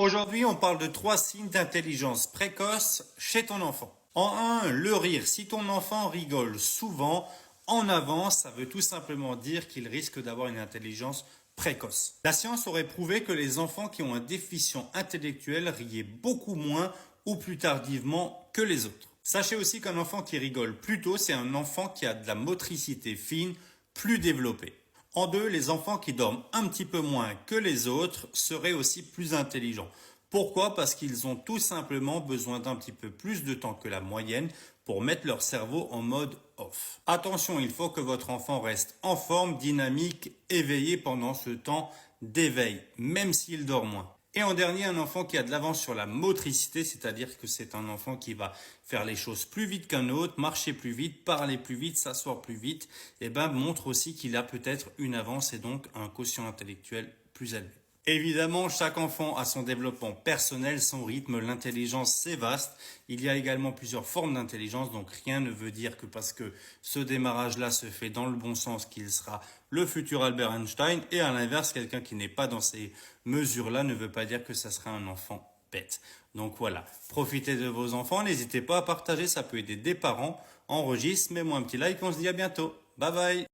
Aujourd'hui, on parle de 3 signes d'intelligence précoce chez ton enfant. En un, le rire. Si ton enfant rigole souvent, en avance, ça veut tout simplement dire qu'il risque d'avoir une intelligence précoce. La science aurait prouvé que les enfants qui ont un déficient intellectuel riaient beaucoup moins ou plus tardivement que les autres. Sachez aussi qu'un enfant qui rigole plus tôt, c'est un enfant qui a de la motricité fine plus développée. En deux, les enfants qui dorment un petit peu moins que les autres seraient aussi plus intelligents. Pourquoi? Parce qu'ils ont tout simplement besoin d'un petit peu plus de temps que la moyenne pour mettre leur cerveau en mode off. Attention, il faut que votre enfant reste en forme, dynamique, éveillé pendant ce temps d'éveil, même s'il dort moins. Et en dernier, un enfant qui a de l'avance sur la motricité, c'est-à-dire que c'est un enfant qui va faire les choses plus vite qu'un autre, marcher plus vite, parler plus vite, s'asseoir plus vite, et montre aussi qu'il a peut-être une avance et donc un quotient intellectuel plus élevé. Évidemment, chaque enfant a son développement personnel, son rythme, l'intelligence c'est vaste. Il y a également plusieurs formes d'intelligence, donc rien ne veut dire que parce que ce démarrage-là se fait dans le bon sens qu'il sera le futur Albert Einstein, et à l'inverse, quelqu'un qui n'est pas dans ces mesures-là ne veut pas dire que ça sera un enfant bête. Donc voilà, profitez de vos enfants, n'hésitez pas à partager, ça peut aider des parents. Enregistre, mets-moi un petit like, on se dit à bientôt. Bye bye.